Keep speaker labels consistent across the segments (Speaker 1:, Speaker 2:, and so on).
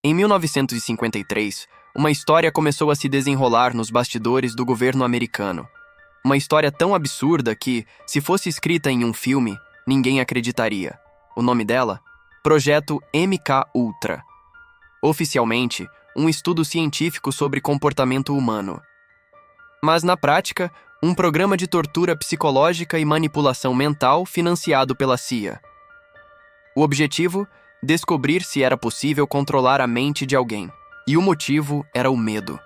Speaker 1: Em 1953, uma história começou a se desenrolar nos bastidores do governo americano. Uma história tão absurda que, se fosse escrita em um filme, ninguém acreditaria. O nome dela? Projeto MK-Ultra. Oficialmente, um estudo científico sobre comportamento humano. Mas, na prática, um programa de tortura psicológica e manipulação mental financiado pela CIA. O objetivo? Descobrir se era possível controlar a mente de alguém. E o motivo era o medo.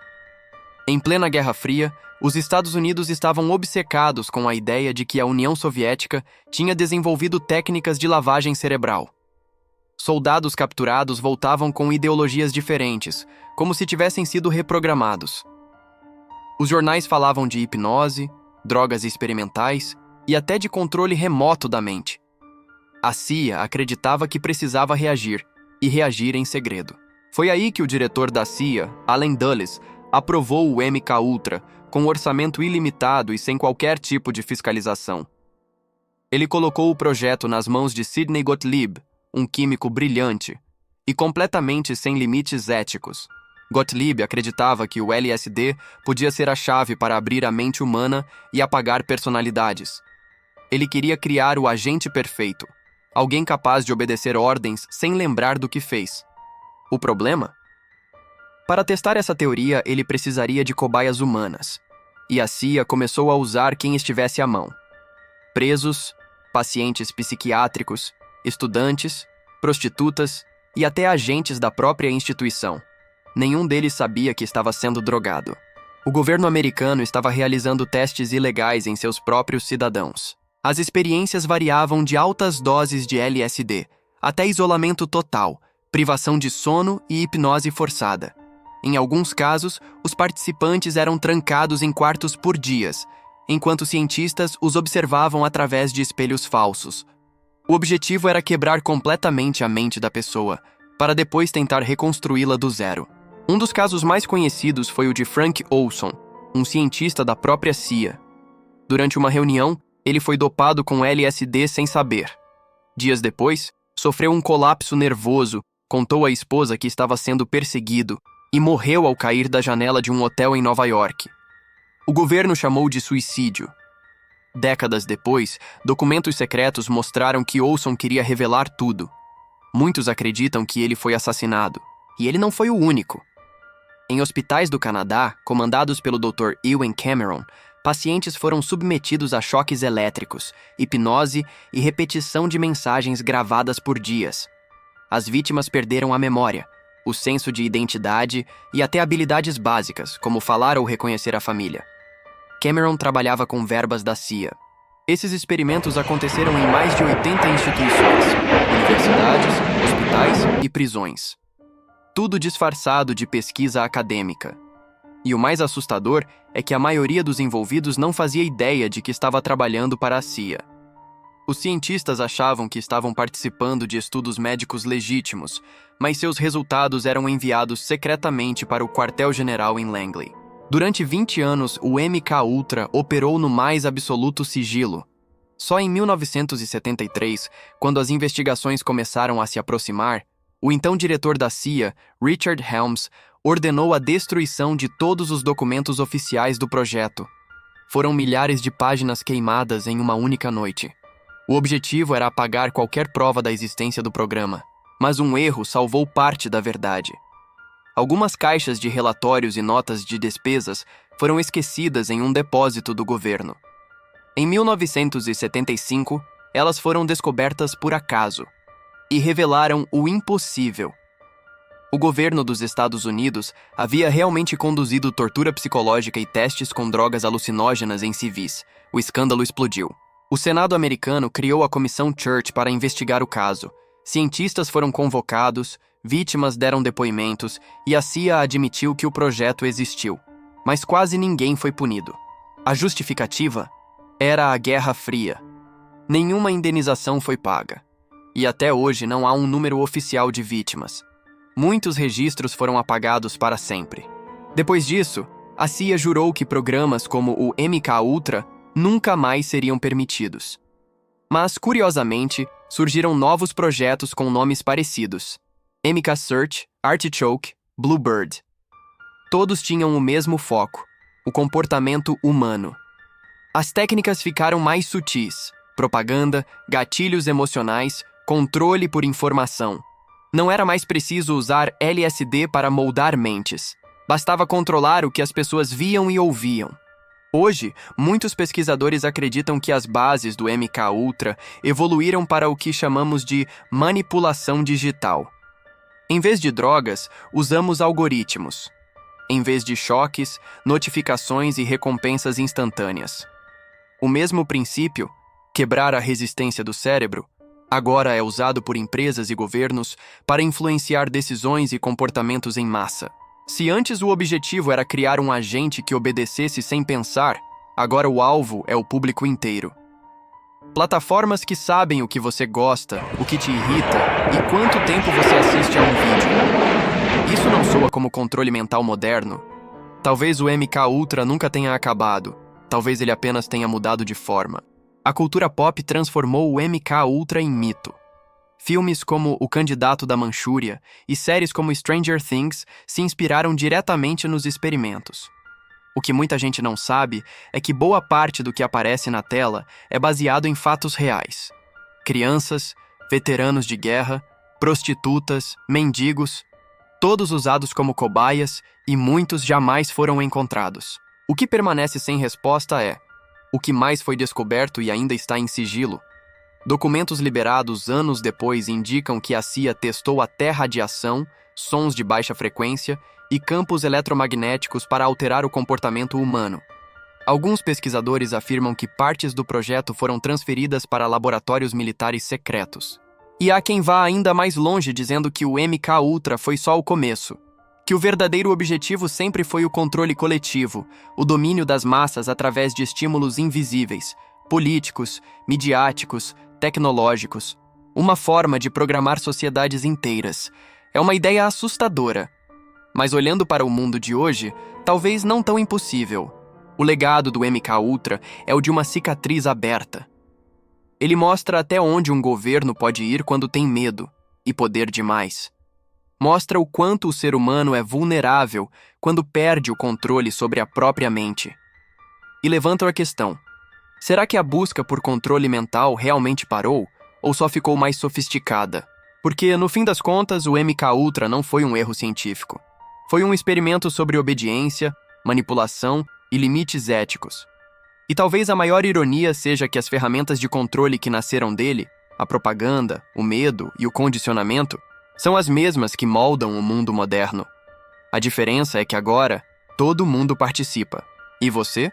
Speaker 1: Em plena Guerra Fria, os Estados Unidos estavam obcecados com a ideia de que a União Soviética tinha desenvolvido técnicas de lavagem cerebral. Soldados capturados voltavam com ideologias diferentes, como se tivessem sido reprogramados. Os jornais falavam de hipnose, drogas experimentais e até de controle remoto da mente. A CIA acreditava que precisava reagir, e reagir em segredo. Foi aí que o diretor da CIA, Allen Dulles, aprovou o MK-Ultra com orçamento ilimitado e sem qualquer tipo de fiscalização. Ele colocou o projeto nas mãos de Sidney Gottlieb, um químico brilhante, e completamente sem limites éticos. Gottlieb acreditava que o LSD podia ser a chave para abrir a mente humana e apagar personalidades. Ele queria criar o agente perfeito, alguém capaz de obedecer ordens sem lembrar do que fez. O problema? Para testar essa teoria, ele precisaria de cobaias humanas, e a CIA começou a usar quem estivesse à mão. Presos, pacientes psiquiátricos, estudantes, prostitutas e até agentes da própria instituição. Nenhum deles sabia que estava sendo drogado. O governo americano estava realizando testes ilegais em seus próprios cidadãos. As experiências variavam de altas doses de LSD até isolamento total, privação de sono e hipnose forçada. Em alguns casos, os participantes eram trancados em quartos por dias, enquanto cientistas os observavam através de espelhos falsos. O objetivo era quebrar completamente a mente da pessoa, para depois tentar reconstruí-la do zero. Um dos casos mais conhecidos foi o de Frank Olson, um cientista da própria CIA. Durante uma reunião, ele foi dopado com LSD sem saber. Dias depois, sofreu um colapso nervoso, contou à esposa que estava sendo perseguido e morreu ao cair da janela de um hotel em Nova York. O governo chamou de suicídio. Décadas depois, documentos secretos mostraram que Olson queria revelar tudo. Muitos acreditam que ele foi assassinado, e ele não foi o único. Em hospitais do Canadá, comandados pelo Dr. Ewen Cameron, pacientes foram submetidos a choques elétricos, hipnose e repetição de mensagens gravadas por dias. As vítimas perderam a memória, o senso de identidade e até habilidades básicas, como falar ou reconhecer a família. Cameron trabalhava com verbas da CIA. Esses experimentos aconteceram em mais de 80 instituições, universidades, hospitais e prisões. Tudo disfarçado de pesquisa acadêmica. E o mais assustador é que a maioria dos envolvidos não fazia ideia de que estava trabalhando para a CIA. Os cientistas achavam que estavam participando de estudos médicos legítimos, mas seus resultados eram enviados secretamente para o quartel-general em Langley. Durante 20 anos, o MK-Ultra operou no mais absoluto sigilo. Só em 1973, quando as investigações começaram a se aproximar, o então diretor da CIA, Richard Helms, ordenou a destruição de todos os documentos oficiais do projeto. Foram milhares de páginas queimadas em uma única noite. O objetivo era apagar qualquer prova da existência do programa, mas um erro salvou parte da verdade. Algumas caixas de relatórios e notas de despesas foram esquecidas em um depósito do governo. Em 1975, elas foram descobertas por acaso e revelaram o impossível. O governo dos Estados Unidos havia realmente conduzido tortura psicológica e testes com drogas alucinógenas em civis. O escândalo explodiu. O Senado americano criou a Comissão Church para investigar o caso. Cientistas foram convocados, vítimas deram depoimentos e a CIA admitiu que o projeto existiu. Mas quase ninguém foi punido. A justificativa era a Guerra Fria. Nenhuma indenização foi paga. E até hoje não há um número oficial de vítimas. Muitos registros foram apagados para sempre. Depois disso, a CIA jurou que programas como o MK-Ultra nunca mais seriam permitidos. Mas, curiosamente, surgiram novos projetos com nomes parecidos. MK Search, Artichoke, Bluebird. Todos tinham o mesmo foco: o comportamento humano. As técnicas ficaram mais sutis: propaganda, gatilhos emocionais, controle por informação. Não era mais preciso usar LSD para moldar mentes. Bastava controlar o que as pessoas viam e ouviam. Hoje, muitos pesquisadores acreditam que as bases do MKUltra evoluíram para o que chamamos de manipulação digital. Em vez de drogas, usamos algoritmos. Em vez de choques, notificações e recompensas instantâneas. O mesmo princípio, quebrar a resistência do cérebro, agora é usado por empresas e governos para influenciar decisões e comportamentos em massa. Se antes o objetivo era criar um agente que obedecesse sem pensar, agora o alvo é o público inteiro. Plataformas que sabem o que você gosta, o que te irrita e quanto tempo você assiste a um vídeo. Isso não soa como controle mental moderno? Talvez o MKUltra nunca tenha acabado. Talvez ele apenas tenha mudado de forma. A cultura pop transformou o MKUltra em mito. Filmes como O Candidato da Manchúria e séries como Stranger Things se inspiraram diretamente nos experimentos. O que muita gente não sabe é que boa parte do que aparece na tela é baseado em fatos reais. Crianças, veteranos de guerra, prostitutas, mendigos, todos usados como cobaias e muitos jamais foram encontrados. O que permanece sem resposta é: o que mais foi descoberto e ainda está em sigilo? Documentos liberados anos depois indicam que a CIA testou até radiação, sons de baixa frequência e campos eletromagnéticos para alterar o comportamento humano. Alguns pesquisadores afirmam que partes do projeto foram transferidas para laboratórios militares secretos. E há quem vá ainda mais longe dizendo que o MKUltra foi só o começo, que o verdadeiro objetivo sempre foi o controle coletivo, o domínio das massas através de estímulos invisíveis, políticos, midiáticos, tecnológicos, uma forma de programar sociedades inteiras. É uma ideia assustadora. Mas olhando para o mundo de hoje, talvez não tão impossível. O legado do MKUltra é o de uma cicatriz aberta. Ele mostra até onde um governo pode ir quando tem medo e poder demais. Mostra o quanto o ser humano é vulnerável quando perde o controle sobre a própria mente. E levanta a questão: será que a busca por controle mental realmente parou ou só ficou mais sofisticada? Porque, no fim das contas, o MKUltra não foi um erro científico. Foi um experimento sobre obediência, manipulação e limites éticos. E talvez a maior ironia seja que as ferramentas de controle que nasceram dele, a propaganda, o medo e o condicionamento, são as mesmas que moldam o mundo moderno. A diferença é que agora, todo mundo participa. E você?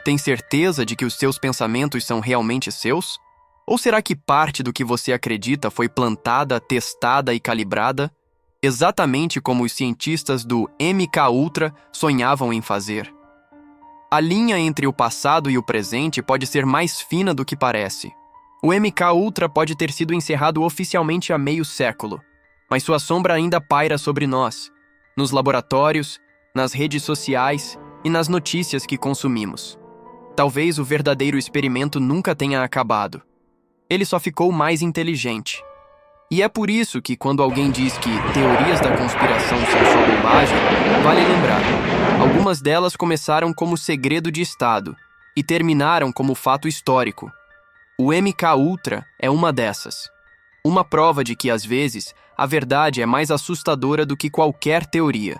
Speaker 1: Tem certeza de que os seus pensamentos são realmente seus? Ou será que parte do que você acredita foi plantada, testada e calibrada, exatamente como os cientistas do MKUltra sonhavam em fazer? A linha entre o passado e o presente pode ser mais fina do que parece. O MKUltra pode ter sido encerrado oficialmente há meio século, mas sua sombra ainda paira sobre nós, nos laboratórios, nas redes sociais e nas notícias que consumimos. Talvez o verdadeiro experimento nunca tenha acabado. Ele só ficou mais inteligente. E é por isso que, quando alguém diz que teorias da conspiração são só bobagem, vale lembrar: algumas delas começaram como segredo de Estado e terminaram como fato histórico. O MKUltra é uma dessas. Uma prova de que, às vezes, a verdade é mais assustadora do que qualquer teoria.